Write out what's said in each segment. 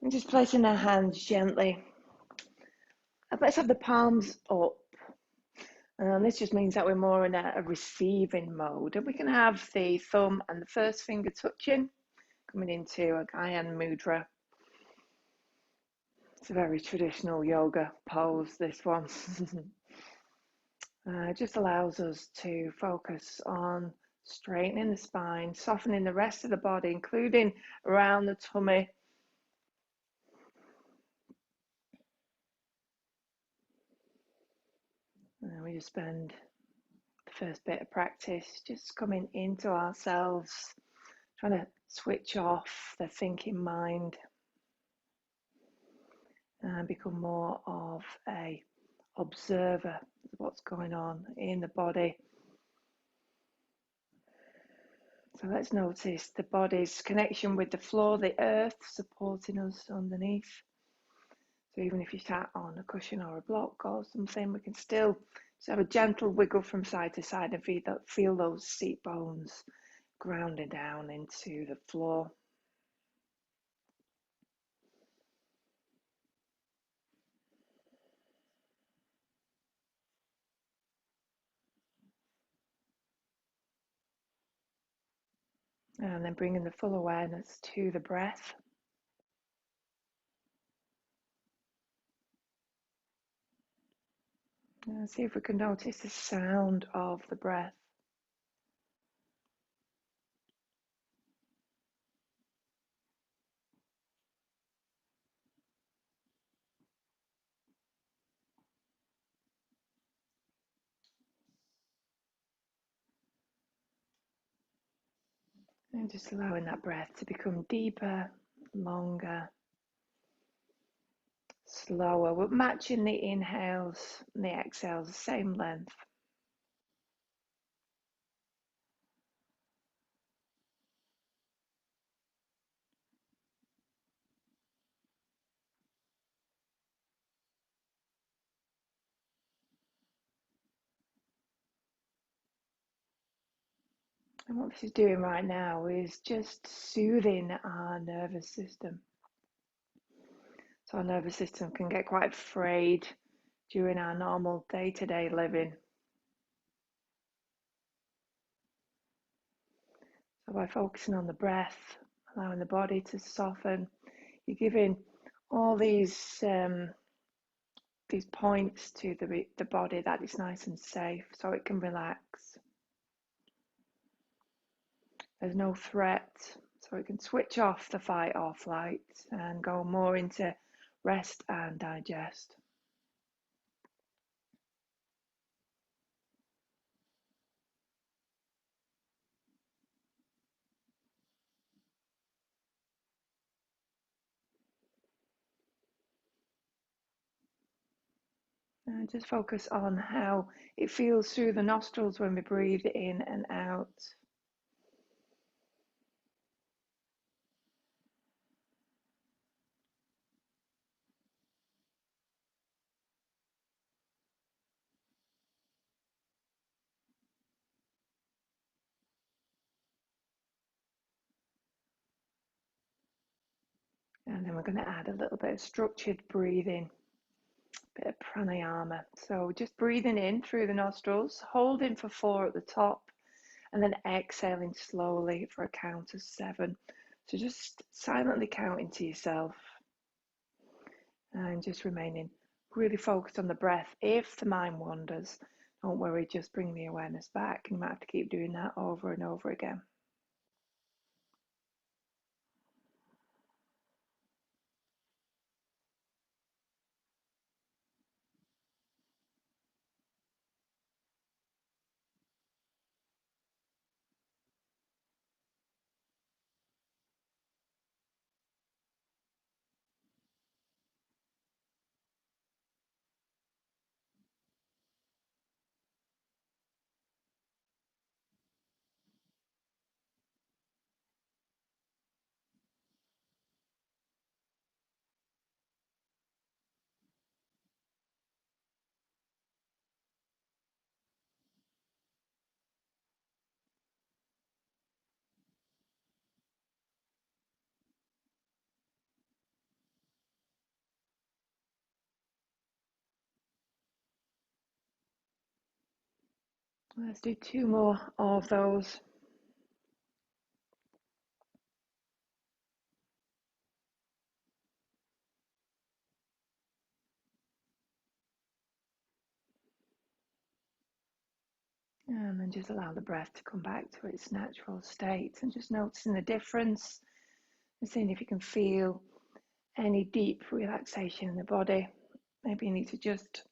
And just placing our hands gently. Let's have the palms up. And this just means that we're more in a receiving mode. And we can have the thumb and the first finger touching, coming into a Gyan Mudra. It's a very traditional yoga pose, this one. It just allows us to focus on straightening the spine, softening the rest of the body, including around the tummy. And we just spend the first bit of practice just coming into ourselves, trying to switch off the thinking mind and become more of a observer of what's going on in the body. So let's notice the body's connection with the floor, the earth supporting us underneath. So even if you sat on a cushion or a block or something, we can still just have a gentle wiggle from side to side and feel those seat bones grounding down into the floor. And then bringing the full awareness to the breath. And see if we can notice the sound of the breath. And just allowing that breath to become deeper, longer, slower. We're matching the inhales and the exhales the same length. And what this is doing right now is just soothing our nervous system. So our nervous system can get quite frayed during our normal day-to-day living. So by focusing on the breath, allowing the body to soften, you're giving all these points to the body that is nice and safe so it can relax. There's no threat, so it can switch off the fight or flight and go more into rest and digest. And just focus on how it feels through the nostrils when we breathe in and out. And then we're going to add a little bit of structured breathing, a bit of pranayama. So just breathing in through the nostrils, holding for 4 at the top, and then exhaling slowly for a count of 7. So just silently counting to yourself and just remaining really focused on the breath. If the mind wanders, don't worry, just bring the awareness back. You might have to keep doing that over and over again. Let's do 2 more of those. And then just allow the breath to come back to its natural state, and just noticing the difference and seeing if you can feel any deep relaxation in the body. Maybe you need to just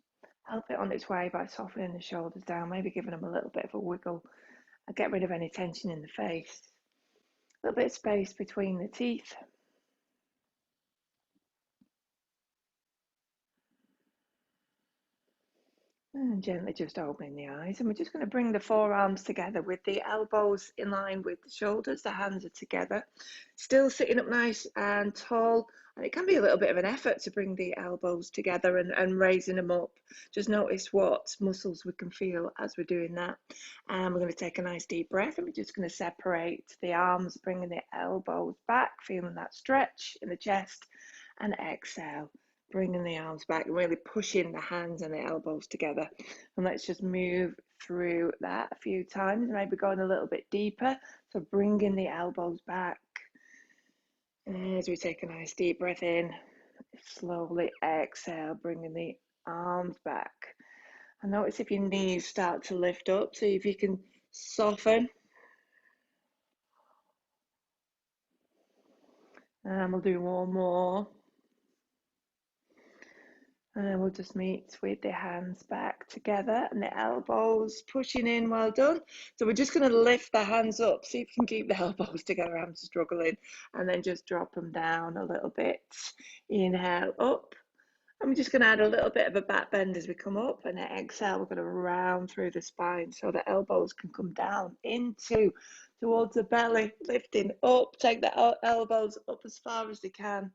help it on its way by softening the shoulders down, maybe giving them a little bit of a wiggle and get rid of any tension in the face. A little bit of space between the teeth. And gently just opening the eyes. And we're just going to bring the forearms together with the elbows in line with the shoulders. The hands are together. Still sitting up nice and tall. And it can be a little bit of an effort to bring the elbows together and raising them up. Just notice what muscles we can feel as we're doing that. And we're going to take a nice deep breath. And we're just going to separate the arms, bringing the elbows back, feeling that stretch in the chest. And exhale, bringing the arms back, really pushing the hands and the elbows together. And let's just move through that a few times, maybe going a little bit deeper. So bringing the elbows back. As we take a nice deep breath in, slowly exhale, bringing the arms back. And notice if your knees start to lift up, see if you can soften. And we'll do one more. And we'll just meet with the hands back together and the elbows pushing in. Well done. So we're just going to lift the hands up. See if you can keep the elbows together. I'm struggling. And then just drop them down a little bit. Inhale up. And we're just going to add a little bit of a back bend as we come up. And then exhale, we're going to round through the spine so the elbows can come down into towards the belly. Lifting up. Take the elbows up as far as they can.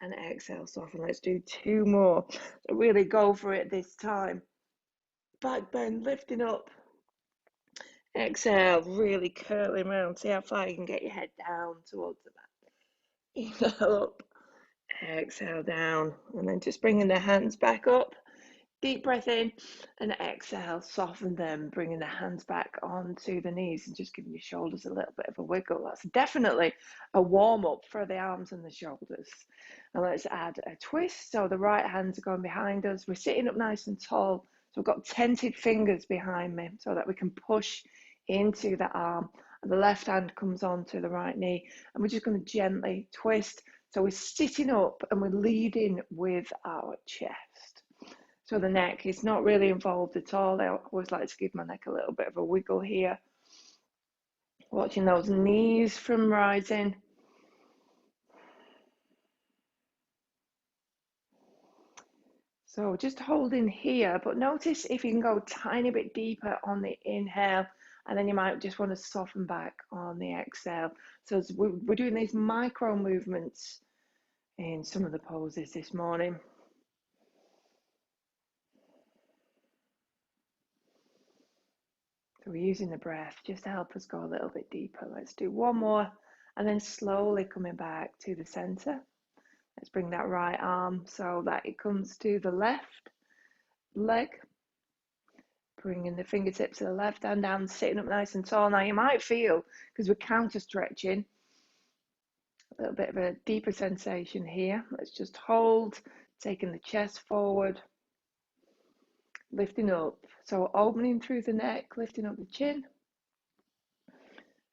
And exhale, soften. Let's do 2 more. So really go for it this time. Back bend, lifting up. Exhale, really curling around. See how far you can get your head down towards the back. Inhale up. Exhale down. And then just bringing the hands back up. Deep breath in and exhale, soften them, bringing the hands back onto the knees and just giving your shoulders a little bit of a wiggle. That's definitely a warm up for the arms and the shoulders. And let's add a twist. So the right hands are going behind us. We're sitting up nice and tall. So we've got tented fingers behind me so that we can push into the arm. And the left hand comes onto the right knee. And we're just going to gently twist. So we're sitting up and we're leading with our chest. So the neck is not really involved at all. I always like to give my neck a little bit of a wiggle here. Watching those knees from rising. So just holding here, but notice if you can go a tiny bit deeper on the inhale, and then you might just want to soften back on the exhale. So we're doing these micro movements in some of the poses this morning. So we're using the breath just to help us go a little bit deeper. Let's do 1 more, and then slowly coming back to the center. Let's bring that right arm so that it comes to the left leg. Bringing the fingertips of the left hand down, sitting up nice and tall. Now you might feel, because we're counter stretching, a little bit of a deeper sensation here. Let's just hold, taking the chest forward, lifting up. So opening through the neck, lifting up the chin,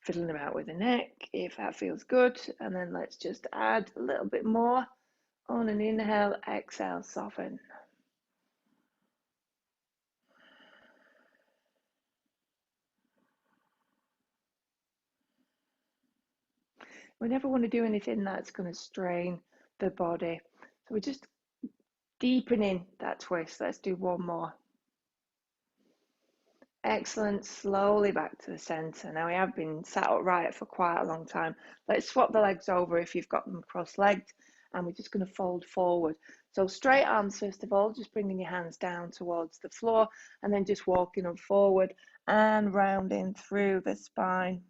fiddling about with the neck if that feels good. And then let's just add a little bit more on an inhale, exhale, soften. We never want to do anything that's going to strain the body. So we're just deepening that twist. Let's do 1 more. Excellent. Slowly back to the center. Now we have been sat upright for quite a long time. Let's swap the legs over if you've got them cross-legged, and we're just going to fold forward. So straight arms first of all, just bringing your hands down towards the floor, and then just walking them forward and rounding through the spine.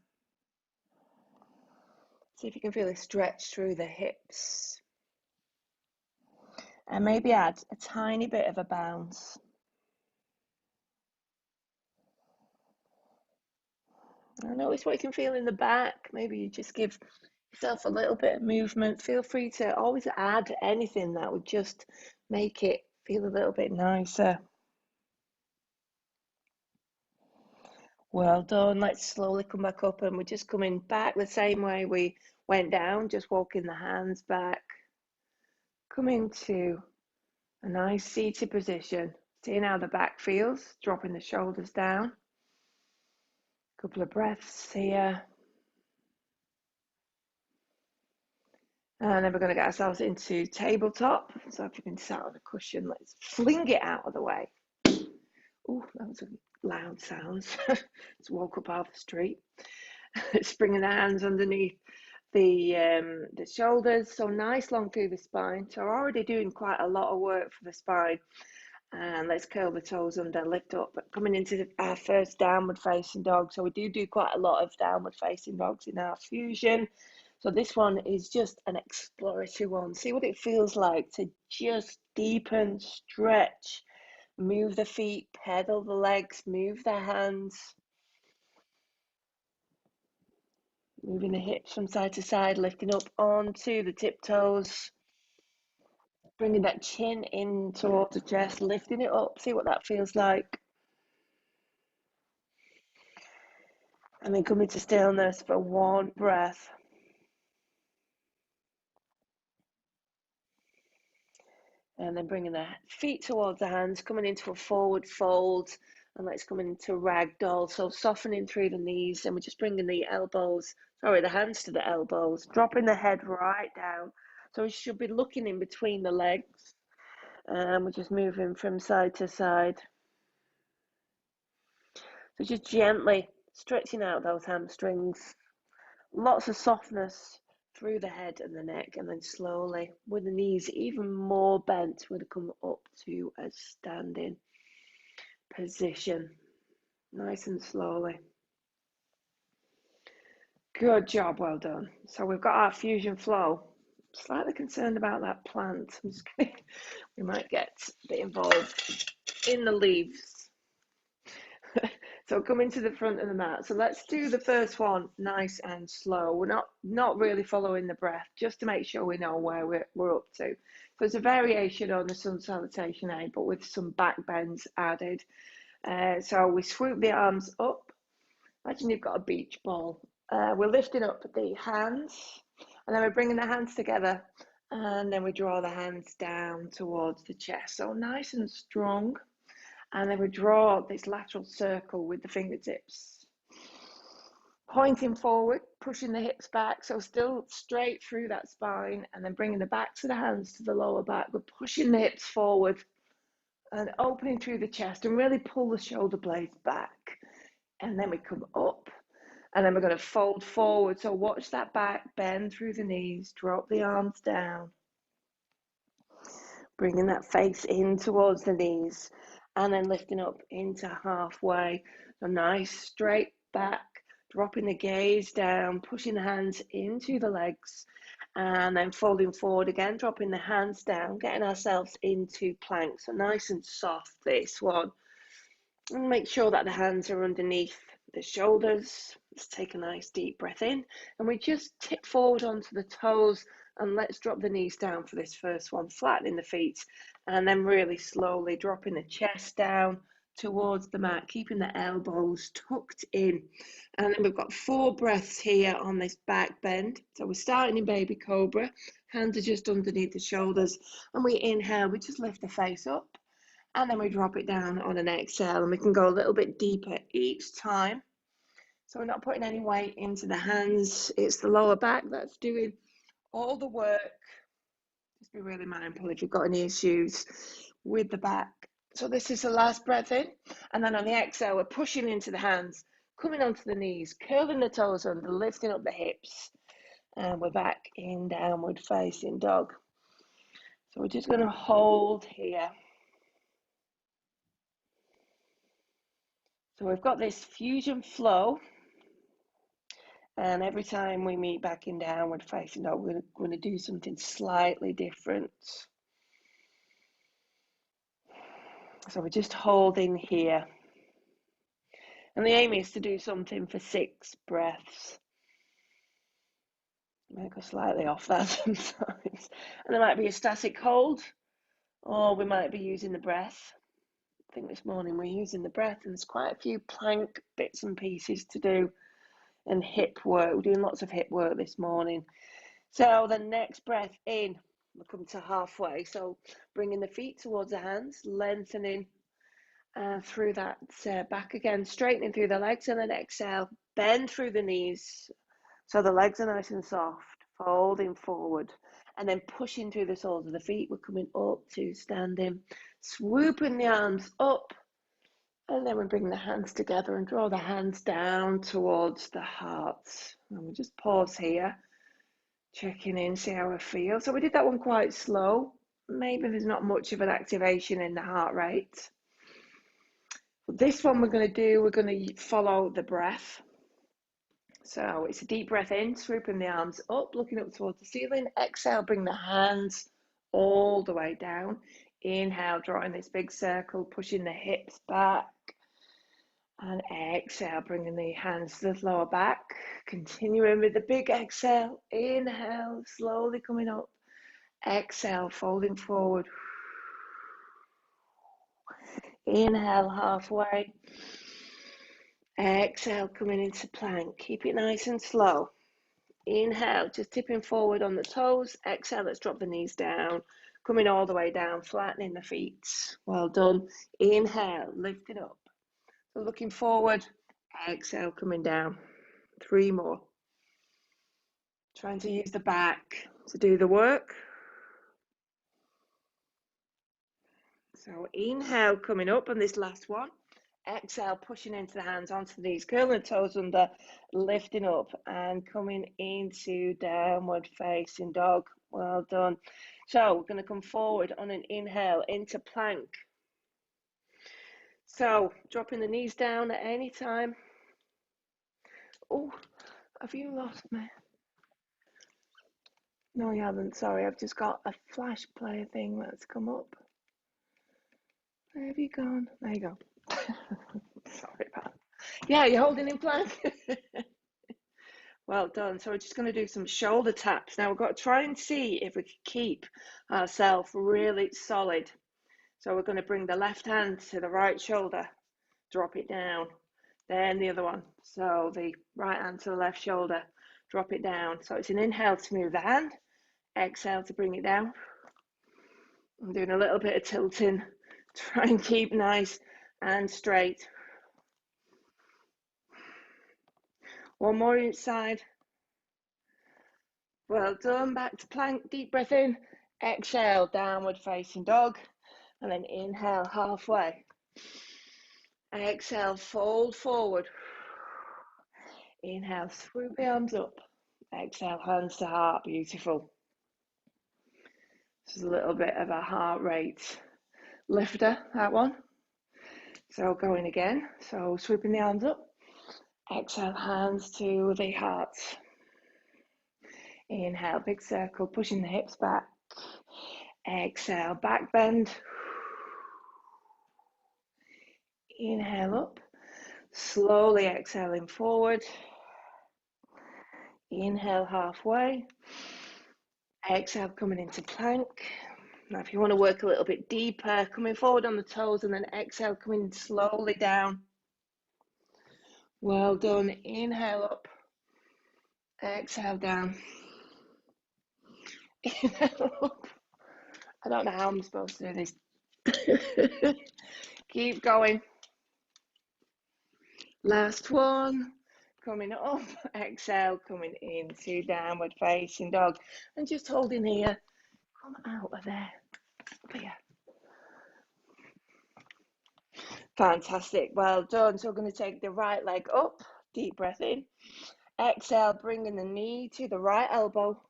See if you can feel a stretch through the hips. And maybe add a tiny bit of a bounce. And notice what you can feel in the back. Maybe you just give yourself a little bit of movement. Feel free to always add anything that would just make it feel a little bit nicer. Well done. Let's slowly come back up, and we're just coming back the same way we went down, just walking the hands back. Coming to a nice seated position. Seeing how the back feels, dropping the shoulders down. A couple of breaths here. And then we're going to get ourselves into tabletop. So if you've been sat on a cushion, let's fling it out of the way. Oh, that was a loud sound. Just woke up half the street. It's bringing the hands underneath the shoulders, so nice long through the spine. So we're already doing quite a lot of work for the spine. And let's curl the toes under, lift up, coming into our first downward facing dog. So we do quite a lot of downward facing dogs in our fusion. So this one is just an exploratory one. See what it feels like to just deepen, stretch, move the feet, pedal the legs, move the hands, moving the hips from side to side, lifting up onto the tiptoes, bringing that chin in towards the chest, lifting it up. See what that feels like. And then coming to stillness for one breath. And then bringing the feet towards the hands, coming into a forward fold. And let's come into ragdoll. So softening through the knees. And we're just bringing the hands to the elbows. Dropping the head right down. So we should be looking in between the legs. And we're just moving from side to side. So just gently stretching out those hamstrings. Lots of softness through the head and the neck, and then slowly with the knees even more bent, we're going to come up to a standing position, nice and slowly. Good job, well done. So we've got our fusion flow. Slightly concerned about that plant. We might get a bit involved in the leaves. So coming to the front of the mat. So let's do the first one nice and slow. We're not really following the breath, just to make sure we know where we're up to. So it's a variation on the sun salutation A, but with some back bends added. So we swoop the arms up. Imagine you've got a beach ball. We're lifting up the hands, and then we're bringing the hands together, and then we draw the hands down towards the chest. So nice and strong. And then we draw this lateral circle with the fingertips, pointing forward, pushing the hips back, so still straight through that spine, and then bringing the backs of the hands to the lower back. We're pushing the hips forward and opening through the chest, and really pull the shoulder blades back. And then we come up, and then we're going to fold forward. So watch that back, bend through the knees, drop the arms down, bringing that face in towards the knees, and then lifting up into halfway. So nice straight back, dropping the gaze down, pushing the hands into the legs, and then folding forward again, dropping the hands down, getting ourselves into plank. So nice and soft, this one. And make sure that the hands are underneath the shoulders. Let's take a nice deep breath in, and we just tip forward onto the toes, and let's drop the knees down for this first one, flattening the feet, and then really slowly dropping the chest down towards the mat, keeping the elbows tucked in. And then we've got 4 breaths here on this back bend. So we're starting in baby cobra, hands are just underneath the shoulders, and we inhale, we just lift the face up, and then we drop it down on an exhale, and we can go a little bit deeper each time. So we're not putting any weight into the hands. It's the lower back that's doing all the work. Just be really mindful if you've got any issues with the back. So this is the last breath in. And then on the exhale, we're pushing into the hands, coming onto the knees, curling the toes under, lifting up the hips. And we're back in downward facing dog. So we're just going to hold here. So we've got this fusion flow. And every time we meet back in downward facing dog, we're going to do something slightly different. So we're just holding here. And the aim is to do something for 6 breaths. Might go slightly off that sometimes. And there might be a static hold, or we might be using the breath. I think this morning we're using the breath, and there's quite a few plank bits and pieces to do, and hip work. We're doing lots of hip work this morning. So the next breath in, we'll come to halfway. So bringing the feet towards the hands, lengthening through that back again, straightening through the legs, and then exhale, bend through the knees. So the legs are nice and soft, folding forward, and then pushing through the soles of the feet. We're coming up to standing, swooping the arms up, and then we bring the hands together and draw the hands down towards the heart. And we just pause here, checking in, see how I feel. So we did that one quite slow. Maybe there's not much of an activation in the heart rate. This one we're going to follow the breath. So it's a deep breath in, swooping the arms up, looking up towards the ceiling. Exhale, bring the hands all the way down. Inhale, drawing this big circle, pushing the hips back. And exhale, bringing the hands to the lower back. Continuing with the big exhale. Inhale, slowly coming up. Exhale, folding forward. Inhale, halfway. Exhale, coming into plank. Keep it nice and slow. Inhale, just tipping forward on the toes. Exhale, let's drop the knees down. Coming all the way down, flattening the feet. Well done. Inhale, lifting up. So looking forward. Exhale, coming down. 3 more. Trying to use the back to do the work. So inhale, coming up on this last one. Exhale, pushing into the hands onto the knees, curling the toes under, lifting up and coming into downward facing dog. Well done. So we're going to come forward on an inhale into plank. So dropping the knees down at any time. Oh, have you lost me? No, you haven't. Sorry, I've just got a flash player thing that's come up. Where have you gone? There you go. Sorry about that. Yeah, you're holding in plank. Well done. So we're just going to do some shoulder taps. Now we've got to try and see if we can keep ourselves really solid. So we're going to bring the left hand to the right shoulder, drop it down. Then the other one. So the right hand to the left shoulder, drop it down. So it's an inhale to move the hand, exhale to bring it down. I'm doing a little bit of tilting. Try and keep nice and straight. One more each side. Well done. Back to plank. Deep breath in. Exhale, downward facing dog. And then inhale, halfway. Exhale, fold forward. Inhale, swoop the arms up. Exhale, hands to heart. Beautiful. This is a little bit of a heart rate lifter, that one. So going again. So swooping the arms up. Exhale, hands to the heart. Inhale, big circle, pushing the hips back. Exhale, back bend. Inhale up. Slowly exhaling forward. Inhale halfway. Exhale, coming into plank. Now, if you want to work a little bit deeper, coming forward on the toes and then exhale, coming slowly down. Well done. Inhale up. Exhale down. Inhale up. I don't know how I'm supposed to do this. Keep going. Last one. Coming up. Exhale, coming into downward facing dog. And just holding here. Come out of there. Up here. Fantastic. Well done. So we're going to take the right leg up. Deep breath in. Exhale, bringing the knee to the right elbow.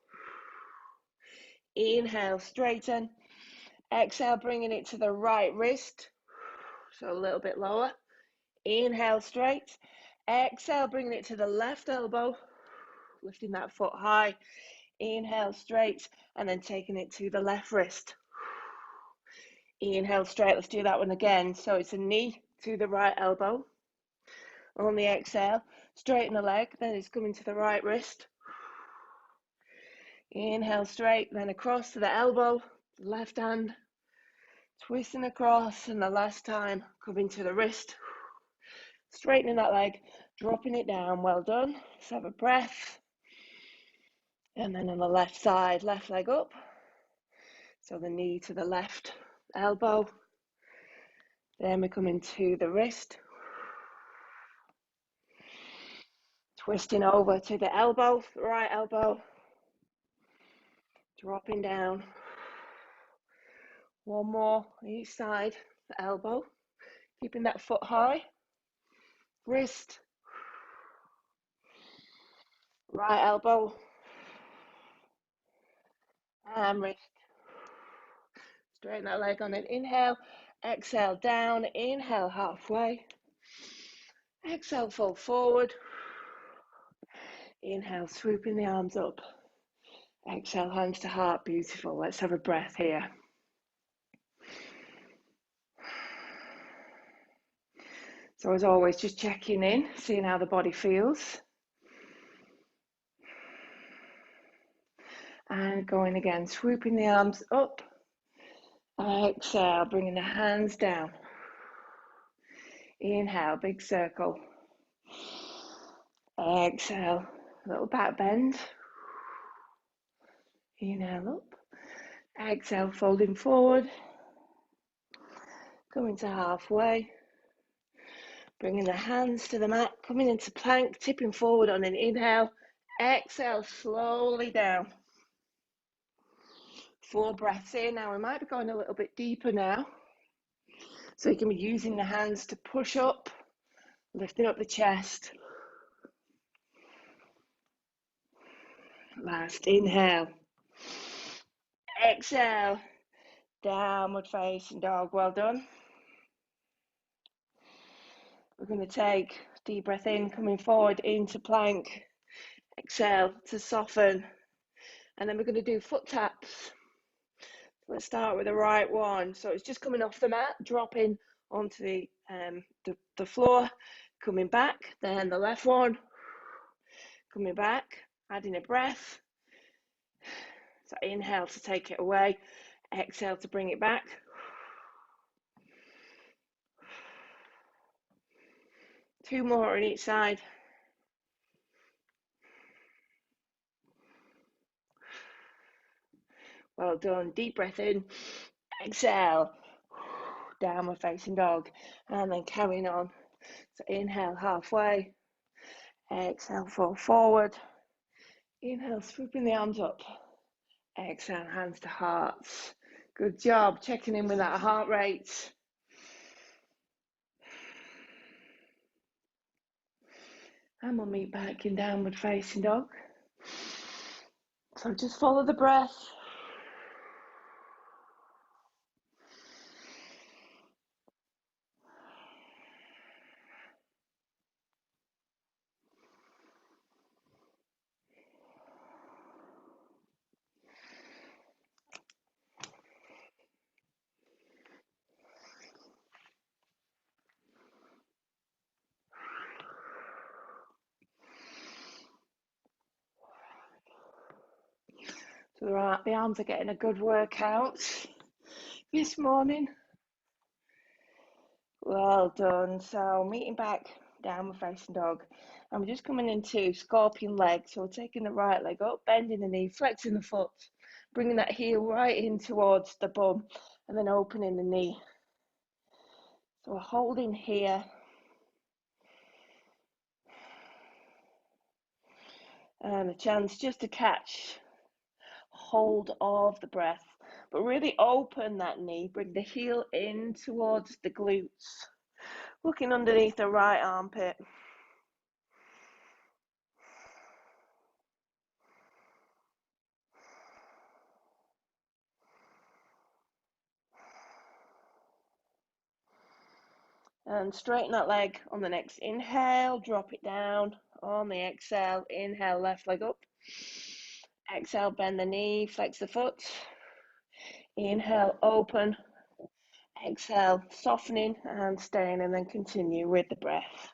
Inhale, straighten. Exhale, bringing it to the right wrist. So a little bit lower. Inhale, straight. Exhale, bringing it to the left elbow. Lifting that foot high. Inhale, straight. And then taking it to the left wrist. Inhale, straight. Let's do that one again. So it's a knee to the right elbow. On the exhale, straighten the leg, then it's coming to the right wrist. Inhale straight, then across to the elbow, left hand, twisting across, and the last time, coming to the wrist. Straightening that leg, dropping it down, well done. Let's have a breath. And then on the left side, left leg up. So the knee to the left elbow. Then we come into the wrist. Twisting over to the elbow, right elbow. Dropping down. One more on each side, the elbow. Keeping that foot high. Wrist. Right elbow. And wrist. Straighten that leg on an inhale. Exhale down. Inhale halfway. Exhale, fold forward. Inhale, swooping the arms up. Exhale, hands to heart. Beautiful. Let's have a breath here. So as always, just checking in, seeing how the body feels. And going again, swooping the arms up. Exhale, bringing the hands down. Inhale, big circle. Exhale, little back bend. Inhale up. Exhale, folding forward. Coming to halfway. Bringing the hands to the mat, coming into plank, tipping forward on an inhale. Exhale, slowly down. 4 breaths in. Now we might be going a little bit deeper now. So you can be using the hands to push up, lifting up the chest. Last inhale. Exhale, downward facing dog. Well done. We're going to take a deep breath in, coming forward into plank. Exhale to soften. And then we're going to do foot taps. Let's start with the right one. So it's just coming off the mat, dropping onto the floor, coming back. Then the left one, coming back, adding a breath. So inhale to take it away, exhale to bring it back. Two more on each side. Well done. Deep breath in, exhale, downward facing dog, and then carrying on. So inhale halfway, exhale fall forward, inhale swooping the arms up, exhale hands to hearts. Good job checking in with that heart rate. And we'll meet back in downward facing dog. So just follow the breath. So the arms are getting a good workout this morning. Well done. So meeting back downward facing dog. And we're just coming into scorpion leg. So we're taking the right leg up, bending the knee, flexing the foot, bringing that heel right in towards the bum, and then opening the knee. So we're holding here. And a chance just to catch hold of the breath, but really open that knee, bring the heel in towards the glutes, looking underneath the right armpit. And straighten that leg on the next inhale, drop it down. On the exhale, inhale, left leg up. Exhale, bend the knee, flex the foot. Inhale, open. Exhale, softening and staying, and then continue with the breath.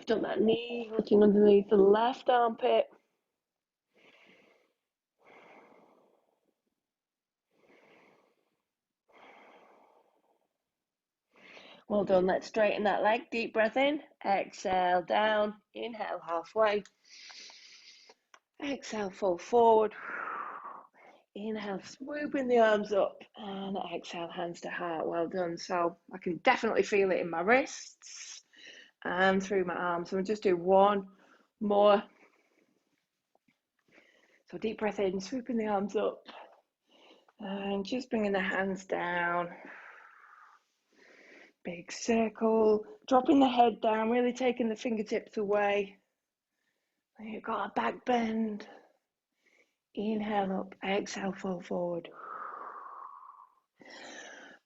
Lift up that knee, looking underneath the left armpit. Well done. Let's straighten that leg. Deep breath in. Exhale down. Inhale halfway. Exhale, fold forward. Inhale, swooping the arms up. And exhale, hands to heart. Well done. So I can definitely feel it in my wrists and through my arms. So we'll just do one more. So deep breath in, swooping the arms up. And just bringing the hands down. Big circle. Dropping the head down, really taking the fingertips away. And you've got a back bend. Inhale up, exhale, fall forward.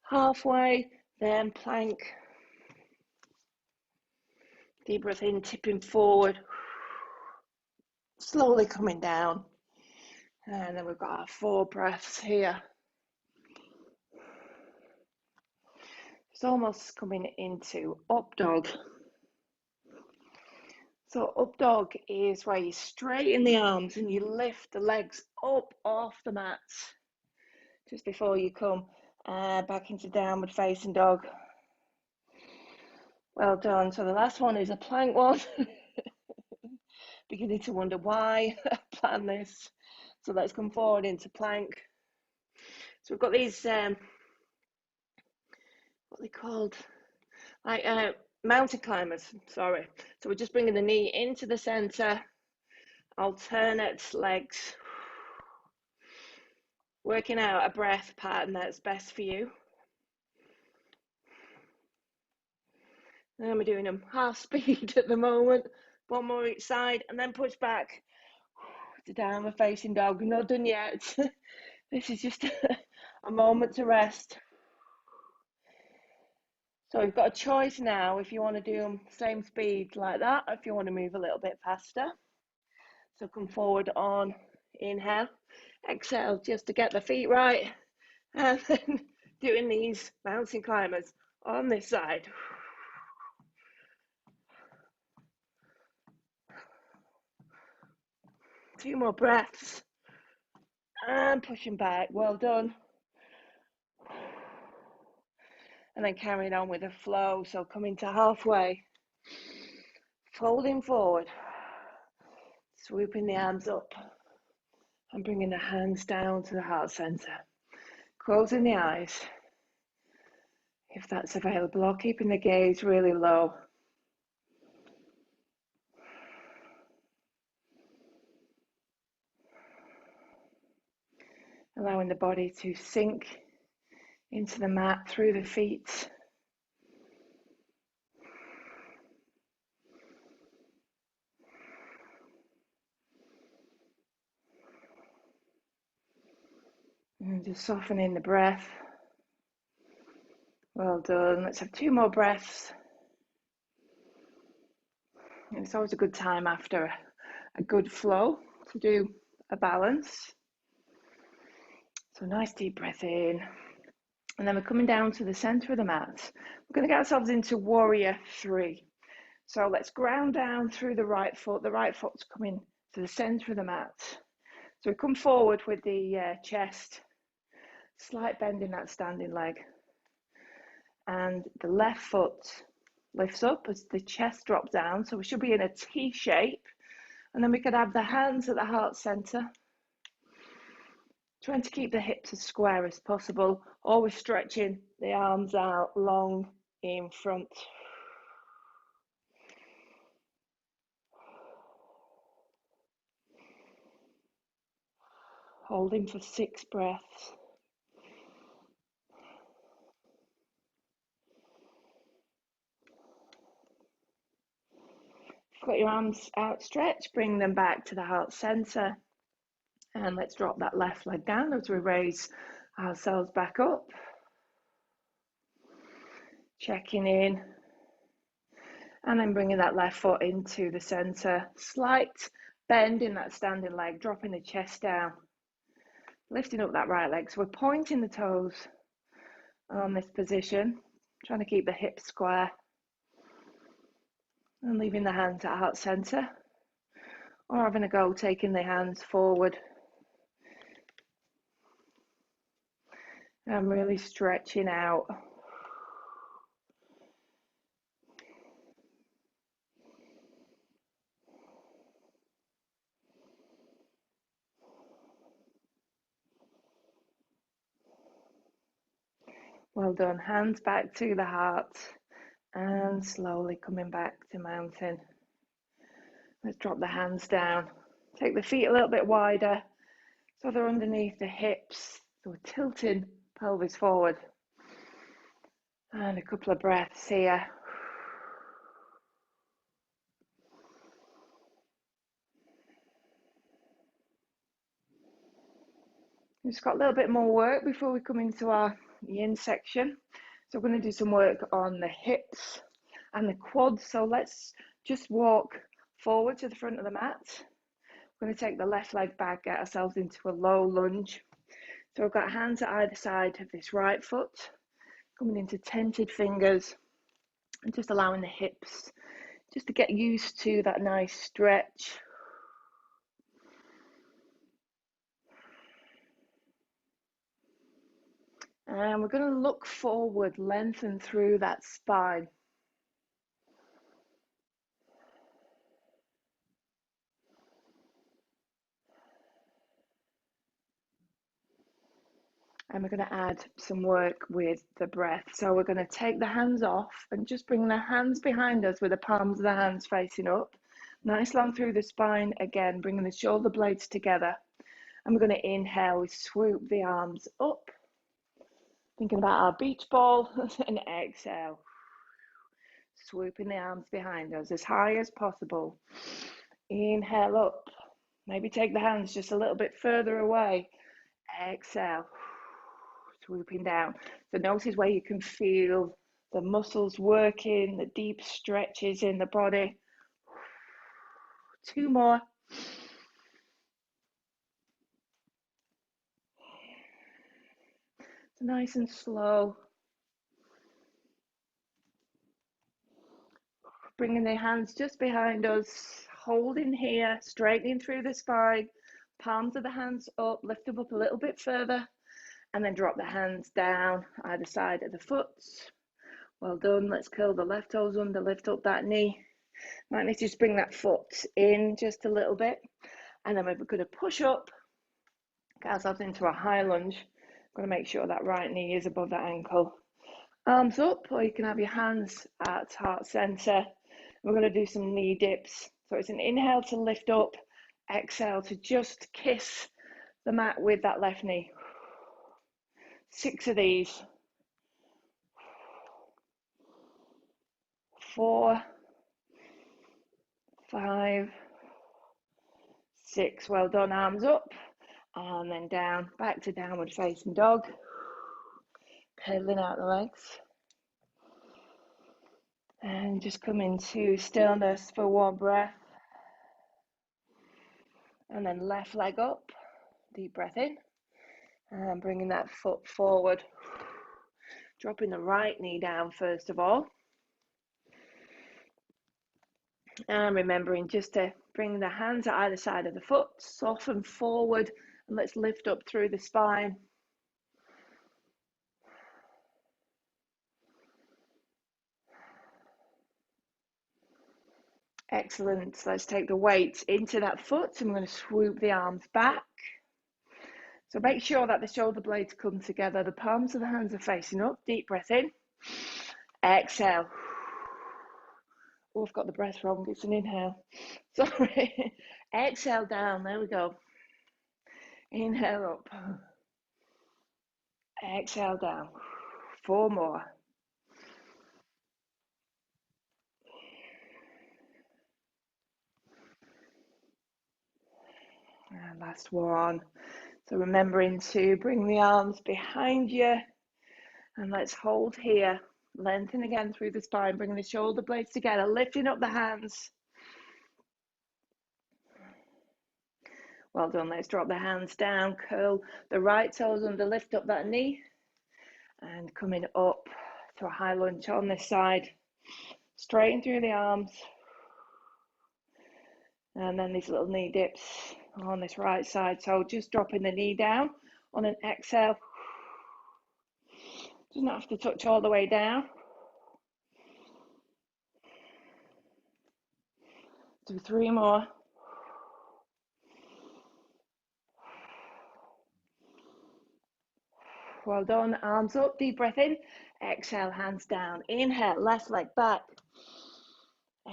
Halfway, then plank. Deep breath in, tipping forward. Slowly coming down. And then we've got our 4 breaths here. It's almost coming into up dog. So up dog is where you straighten the arms and you lift the legs up off the mat just before you come back into downward facing dog. Well done. So the last one is a plank one. Beginning to wonder why I planned this. So let's come forward into plank. So we've got these, what are they called? Like mountain climbers, sorry. So we're just bringing the knee into the center, alternate legs. Working out a breath pattern that's best for you. And we're doing them half speed at the moment. One more each side and then push back to downward facing dog. Not done yet. This is just a moment to rest. So we've got a choice now if you want to do them same speed like that, or if you want to move a little bit faster. So come forward on inhale, exhale just to get the feet right, and then doing these mountain climbers on this side. 2 more breaths and pushing back. Well done. And then carrying on with the flow. So coming to halfway, folding forward, swooping the arms up and bringing the hands down to the heart center. Closing the eyes if that's available, or keeping the gaze really low. Allowing the body to sink into the mat through the feet. And just softening the breath. Well done. Let's have 2 more breaths. And it's always a good time after a good flow to do a balance. So nice deep breath in. And then we're coming down to the center of the mat. We're going to get ourselves into warrior 3. So let's ground down through the right foot. The right foot's coming to the center of the mat. So we come forward with the chest, slight bend in that standing leg. And the left foot lifts up as the chest drops down. So we should be in a T shape. And then we could have the hands at the heart center. Trying to keep the hips as square as possible. Always stretching the arms out long in front. Holding for 6 breaths. Got your arms outstretched, bring them back to the heart center. And let's drop that left leg down as we raise ourselves back up. Checking in. And then bringing that left foot into the center. Slight bend in that standing leg, dropping the chest down. Lifting up that right leg. So we're pointing the toes on this position. Trying to keep the hips square. And leaving the hands at heart center, or having a go taking the hands forward and really stretching out. Well done. Hands back to the heart and slowly coming back to mountain. Let's drop the hands down. Take the feet a little bit wider so they're underneath the hips. So we're tilting pelvis forward. And a couple of breaths here. We've just got a little bit more work before we come into our yin section. So we're going to do some work on the hips and the quads. So let's just walk forward to the front of the mat. We're going to take the left leg back, get ourselves into a low lunge. So we've got hands at either side of this right foot, coming into tented fingers and just allowing the hips just to get used to that nice stretch. And we're going to look forward, lengthen through that spine. And we're going to add some work with the breath. So we're going to take the hands off and just bring the hands behind us with the palms of the hands facing up. Nice long through the spine again, bringing the shoulder blades together. And we're going to inhale, we swoop the arms up. Thinking about our beach ball, and exhale. Swooping the arms behind us as high as possible. Inhale up. Maybe take the hands just a little bit further away. Exhale. Swooping down. So notice where you can feel the muscles working, the deep stretches in the body. 2 more. So nice and slow. Bringing the hands just behind us, holding here, straightening through the spine. Palms of the hands up, lift them up a little bit further, and then drop the hands down either side of the foot. Well done. Let's curl the left toes under, lift up that knee. Might need to just bring that foot in just a little bit. And then we're going to push up, get ourselves into a high lunge. Going to make sure that right knee is above that ankle. Arms up, or you can have your hands at heart center. We're going to do some knee dips. So it's an inhale to lift up, exhale to just kiss the mat with that left knee. 6 of these. 4, 5, 6. Well done. Arms up and then down, back to downward facing dog. Pedaling out the legs. And just come into stillness for 1 breath. And then left leg up. Deep breath in. And bringing that foot forward. Dropping the right knee down first of all. And remembering just to bring the hands at either side of the foot. Soften forward. And let's lift up through the spine. Excellent. So let's take the weight into that foot and we're going to swoop the arms back. So make sure that the shoulder blades come together. The palms of the hands are facing up. Deep breath in. Exhale. Oh, I've got the breath wrong. It's an inhale. Sorry. Exhale down. There we go. Inhale up. Exhale down. 4 more. And last one. So remembering to bring the arms behind you. And let's hold here. Lengthen again through the spine. Bringing the shoulder blades together. Lifting up the hands. Well done. Let's drop the hands down. Curl the right toes under. Lift up that knee. And coming up to a high lunge on this side. Straighten through the arms. And then these little knee dips on this right side. So just dropping the knee down on an exhale. Doesn't have to touch all the way down. Do 3 more. Well done. Arms up, deep breath in. Exhale, hands down. Inhale, left leg back.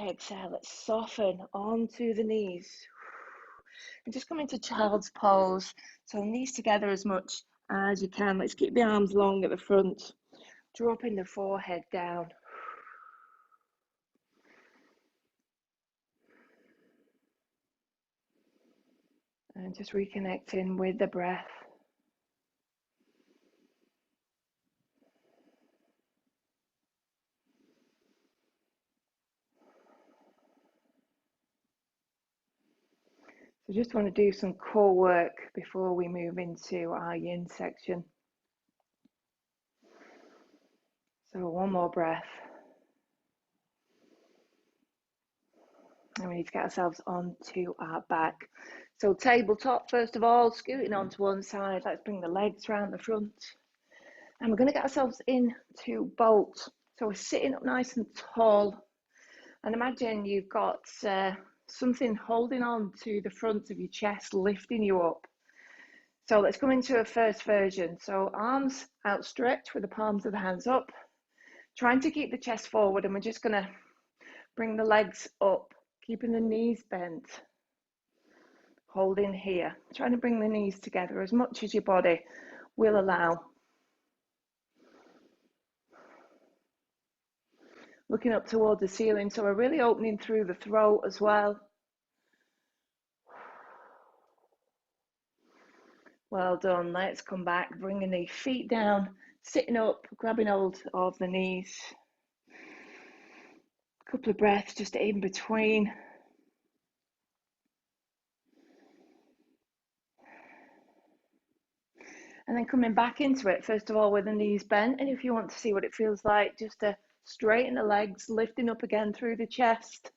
Exhale, let's soften onto the knees. And just come into child's pose. So knees together as much as you can. Let's keep the arms long at the front. Dropping the forehead down. And just reconnecting with the breath. So just want to do some core work before we move into our yin section. So one more breath. And we need to get ourselves onto our back. So tabletop, first of all, scooting onto one side. Let's bring the legs round the front. And we're going to get ourselves into bolt. So we're sitting up nice and tall. And imagine you've got something holding on to the front of your chest, lifting you up. So let's come into a first version. So arms outstretched with the palms of the hands up. Trying to keep the chest forward, and we're just going to bring the legs up, keeping the knees bent. Holding here. Trying to bring the knees together as much as your body will allow. Looking up towards the ceiling, so we're really opening through the throat as well. Well done. Let's come back, bringing the feet down, sitting up, grabbing hold of the knees. A couple of breaths just in between. And then coming back into it, first of all, with the knees bent. And if you want to see what it feels like, just to straighten the legs, lifting up again through the chest.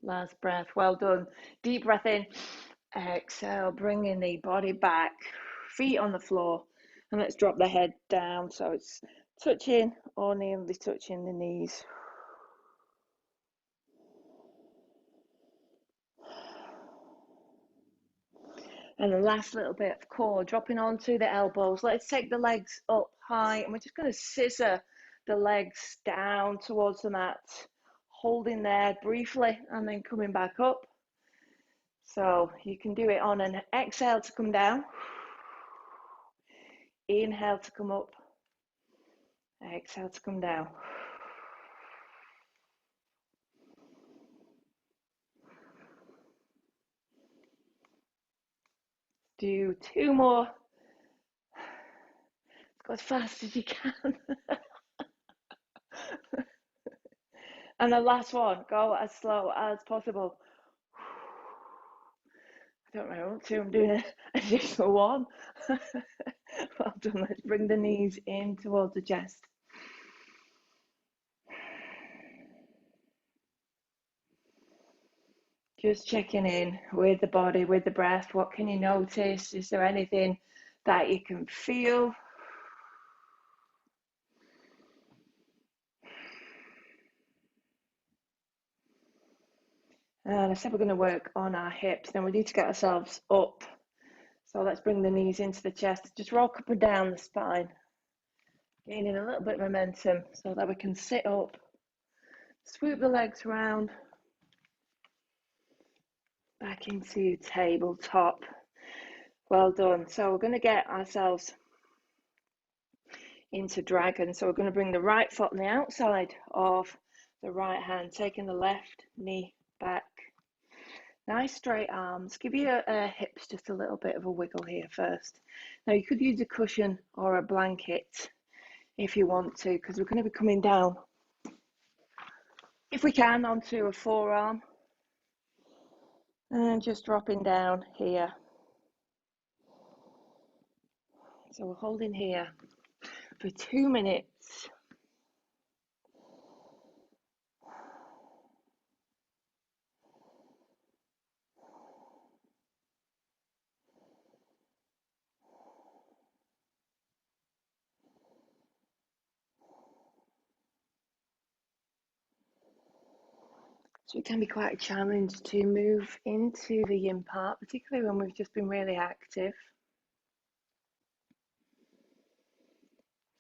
Last breath. Well done. Deep breath in. Exhale, bringing the body back, feet on the floor. And let's drop the head down so it's touching or nearly touching the knees. And the last little bit of core, dropping onto the elbows. Let's take the legs up high, and we're just going to scissor the legs down towards the mat, holding there briefly and then coming back up. So you can do it on an exhale to come down, inhale to come up, exhale to come down. Do 2 more. Go as fast as you can. And the last one, go as slow as possible. I don't know what to, I'm doing an additional one. Well done. Let's bring the knees in towards the chest. Just checking in with the body, with the breath. What can you notice? Is there anything that you can feel? And I said we're going to work on our hips. Then we need to get ourselves up. So let's bring the knees into the chest. Just rock up and down the spine. Gaining a little bit of momentum so that we can sit up. Swoop the legs round. Back into tabletop. Well done. So we're going to get ourselves into dragon. So we're going to bring the right foot on the outside of the right hand, taking the left knee back. Nice straight arms. Give your hips just a little bit of a wiggle here first. Now you could use a cushion or a blanket if you want to, because we're going to be coming down, if we can, onto a forearm. And just dropping down here. So we're holding here for 2 minutes. So it can be quite a challenge to move into the yin part, particularly when we've just been really active.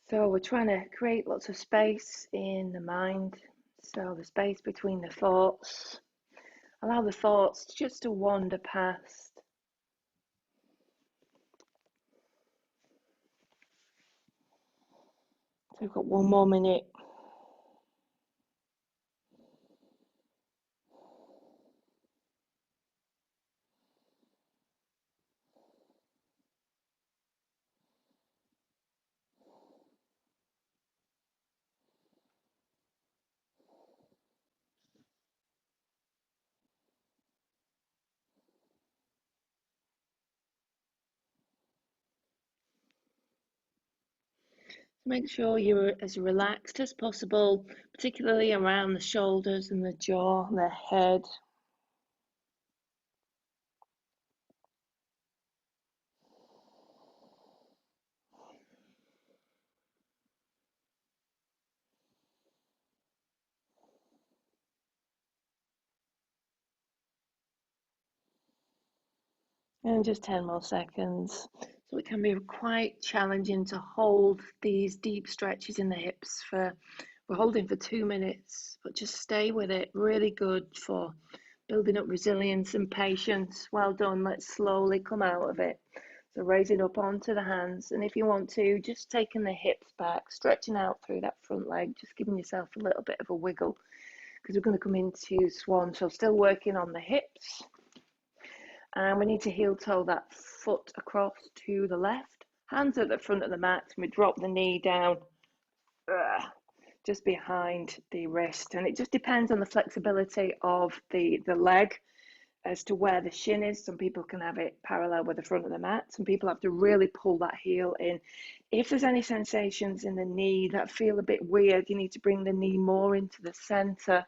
So we're trying to create lots of space in the mind. So the space between the thoughts. Allow the thoughts just to wander past. So we've got 1 more minute. Make sure you're as relaxed as possible, particularly around the shoulders and the jaw, the head. And just 10 more seconds. So it can be quite challenging to hold these deep stretches in the hips we're holding for 2 minutes, but just stay with it. Really good for building up resilience and patience. Well done. Let's slowly come out of it. So raise it up onto the hands. And if you want to, just taking the hips back, stretching out through that front leg, just giving yourself a little bit of a wiggle because we're going to come into swan. So still working on the hips. And we need to heel toe that foot across to the left. Hands at the front of the mat, and we drop the knee down just behind the wrist. And it just depends on the flexibility of the leg as to where the shin is. Some people can have it parallel with the front of the mat. Some people have to really pull that heel in. If there's any sensations in the knee that feel a bit weird, you need to bring the knee more into the center.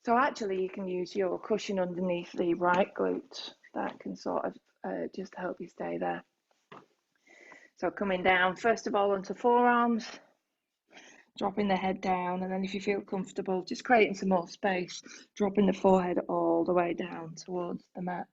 So actually you can use your cushion underneath the right glute. That can sort of just help you stay there. So coming down, first of all, onto forearms, dropping the head down, and then if you feel comfortable, just creating some more space, dropping the forehead all the way down towards the mat.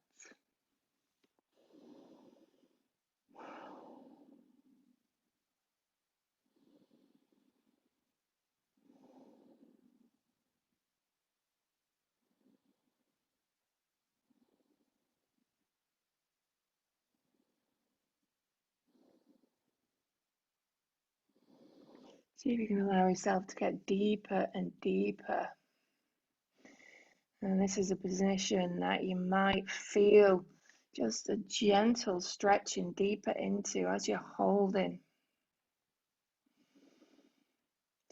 See if you can allow yourself to get deeper and deeper. And this is a position that you might feel just a gentle stretching deeper into as you're holding.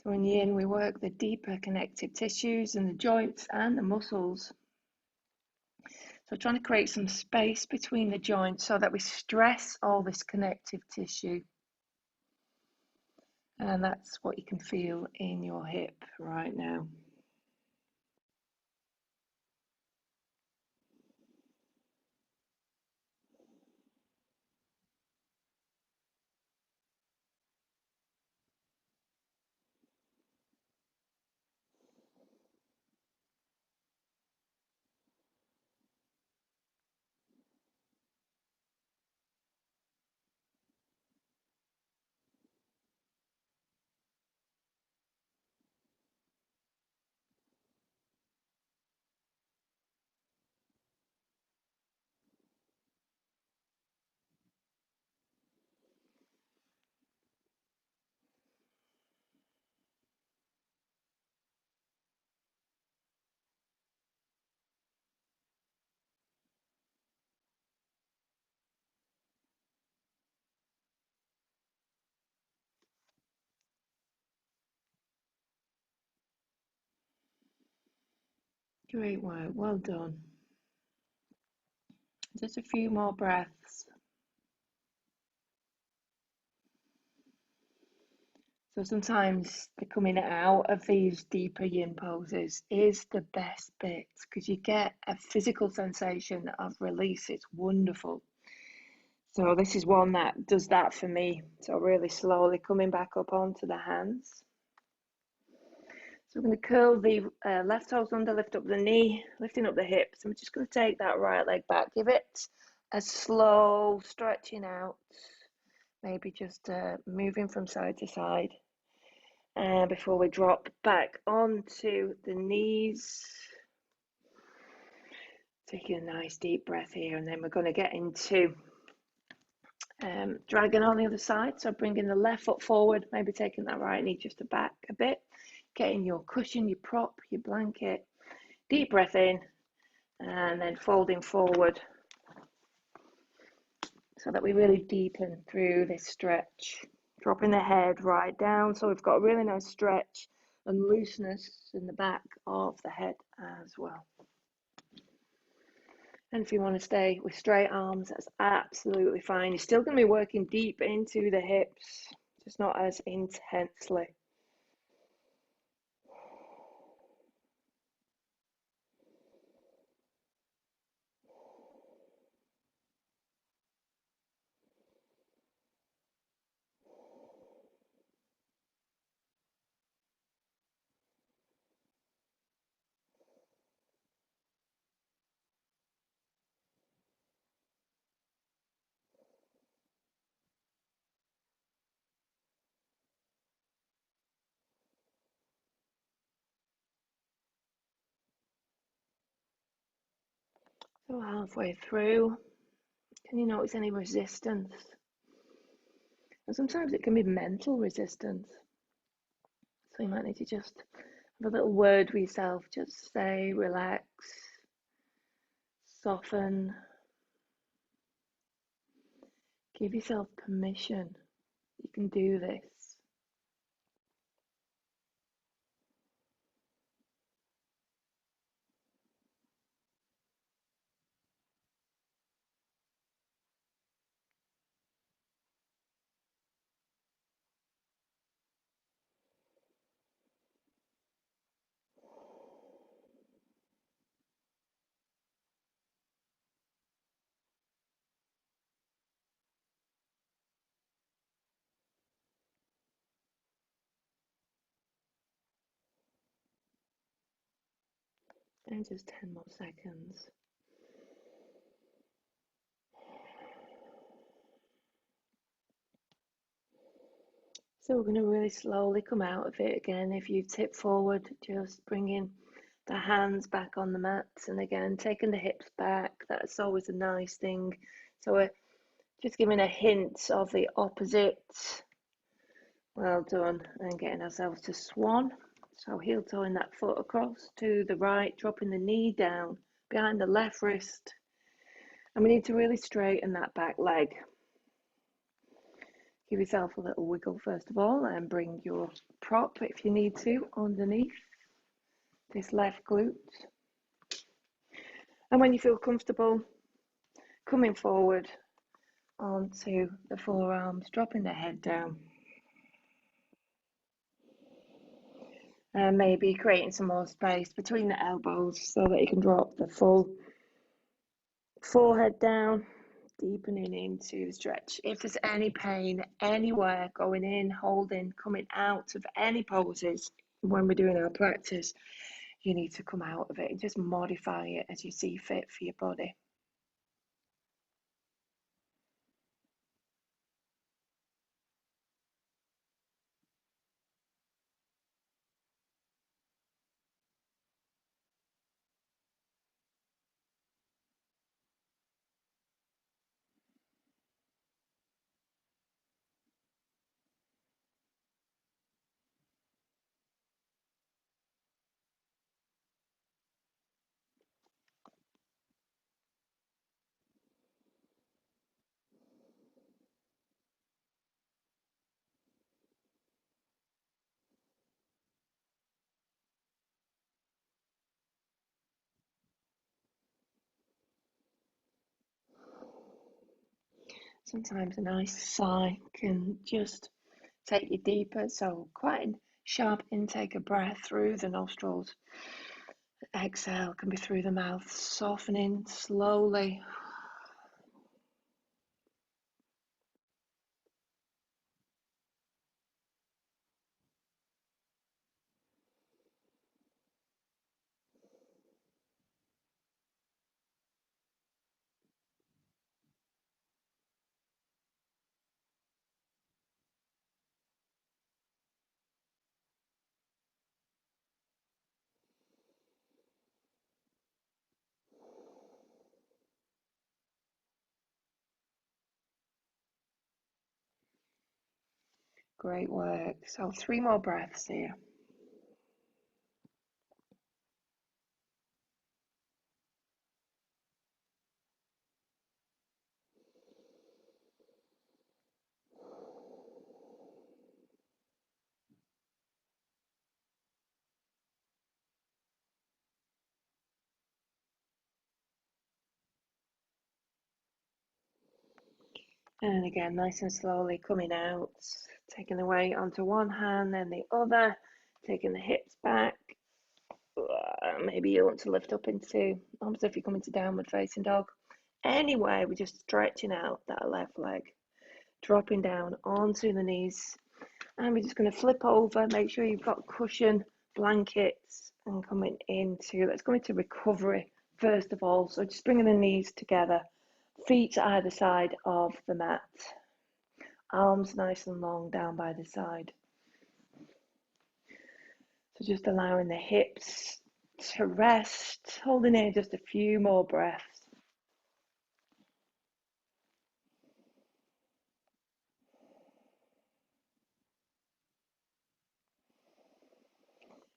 So in yin, we work the deeper connective tissues and the joints and the muscles. So trying to create some space between the joints so that we stress all this connective tissue. And that's what you can feel in your hip right now. Great work, well done. Just a few more breaths. So sometimes the coming out of these deeper yin poses is the best bit because you get a physical sensation of release. It's wonderful. So this is one that does that for me. So really slowly coming back up onto the hands. So I'm going to curl the left toes under, lift up the knee, lifting up the hips. I'm just going to take that right leg back. Give it a slow stretching out, maybe just moving from side to side. And before we drop back onto the knees, taking a nice deep breath here, and then we're going to get into dragon on the other side. So bringing the left foot forward, maybe taking that right knee just back a bit, getting your cushion, your prop, your blanket. Deep breath in, and then folding forward so that we really deepen through this stretch. Dropping the head right down, so we've got a really nice stretch and looseness in the back of the head as well. And if you want to stay with straight arms, that's absolutely fine. You're still going to be working deep into the hips, just not as intensely. So halfway through, can you notice any resistance? And sometimes it can be mental resistance. So you might need to just have a little word with yourself. Just say, relax, soften. Give yourself permission. You can do this. And just 10 more seconds. So we're going to really slowly come out of it again. If you tip forward, just bringing the hands back on the mats, and again taking the hips back. That's always a nice thing. So we're just giving a hint of the opposite. Well done. And getting ourselves to swan. So heel toeing that foot across to the right, dropping the knee down behind the left wrist. And we need to really straighten that back leg. Give yourself a little wiggle first of all, and bring your prop, if you need to, underneath this left glute. And when you feel comfortable, coming forward onto the forearms, dropping the head down. And maybe creating some more space between the elbows so that you can drop the full forehead down, deepening into the stretch. If there's any pain anywhere, going in, holding, coming out of any poses when we're doing our practice, you need to come out of it and just modify it as you see fit for your body. Sometimes a nice sigh can just take you deeper. So quite a sharp intake of breath through the nostrils. Exhale can be through the mouth, softening slowly. Great work. So 3 more breaths here. And again, nice and slowly coming out, taking the weight onto one hand, then the other, taking the hips back. Maybe you want to lift up into, almost if you come into downward facing dog. Anyway, we're just stretching out that left leg, dropping down onto the knees. And we're just going to flip over, make sure you've got cushion, blankets, and coming into, let's go into recovery first of all. So just bringing the knees together, feet either side of the mat. Arms nice and long down by the side. So just allowing the hips to rest, holding in just a few more breaths.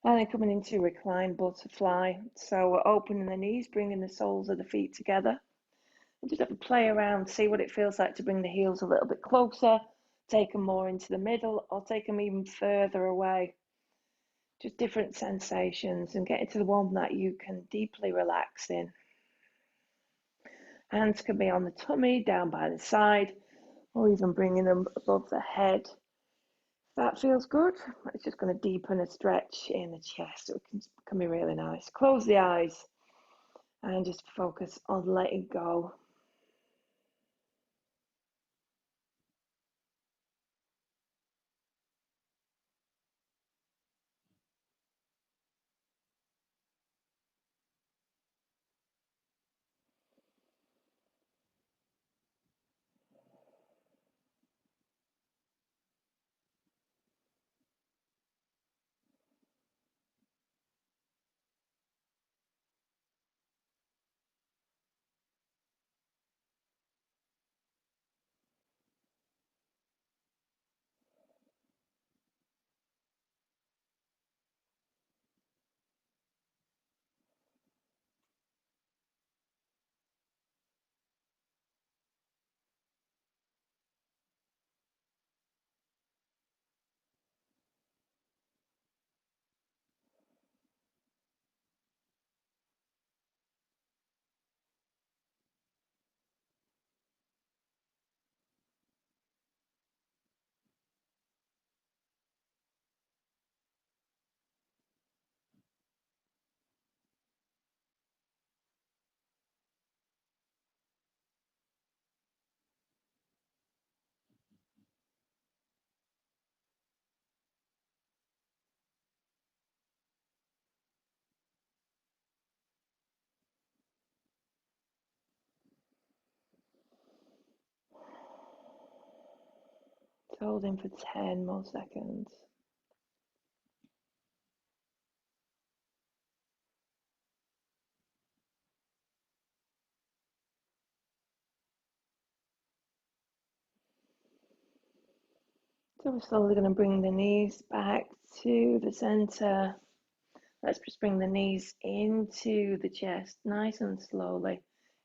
And then coming into reclined butterfly. So we're opening the knees, bringing the soles of the feet together. And just have a play around, see what it feels like to bring the heels a little bit closer, take them more into the middle, or take them even further away. Just different sensations, and getting to the one that you can deeply relax in. Hands can be on the tummy, down by the side, or even bringing them above the head. That feels good. It's just going to deepen a stretch in the chest. So it can be really nice. Close the eyes and just focus on letting go. So holding for 10 more seconds. So we're slowly going to bring the knees back to the center. Let's just bring the knees into the chest, nice and slowly.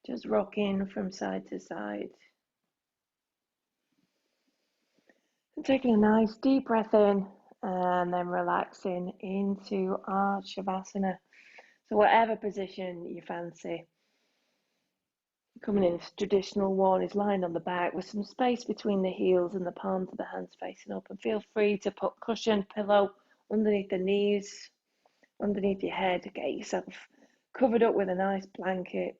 Just rocking from side to side. And taking a nice deep breath in and then relaxing into our Shavasana. So whatever position you fancy, Coming in traditional one is lying on the back with some space between the heels and the palms of the hands facing up. And feel free to put cushion, pillow underneath the knees, underneath your head. Get yourself covered up with a nice blanket.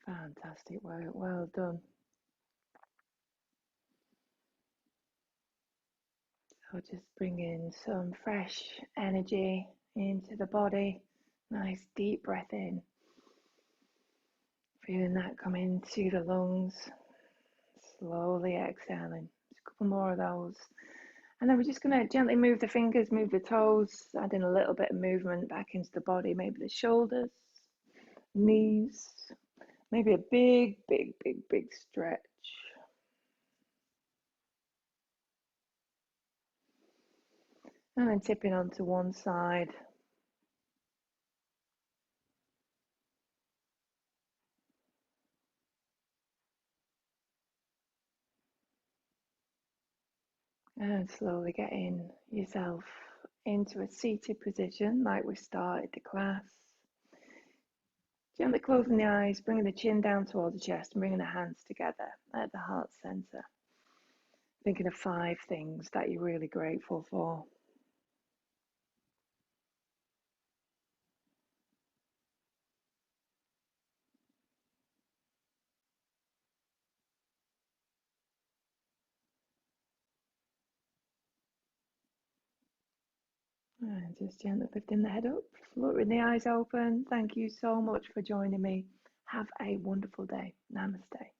Fantastic work, well done. So just bring in some fresh energy into the body. Nice deep breath in. Feeling that come into the lungs. Slowly exhaling. Just a couple more of those. And then we're just going to gently move the fingers, move the toes, adding a little bit of movement back into the body. Maybe the shoulders, knees. Maybe a big, big, big, big stretch. And then tipping onto one side. And slowly getting yourself into a seated position like we started the class. Gently closing the eyes, bringing the chin down towards the chest and bringing the hands together at the heart center. Thinking of 5 things that you're really grateful for. And just gently lifting the head up, fluttering the eyes open. Thank you so much for joining me. Have a wonderful day. Namaste.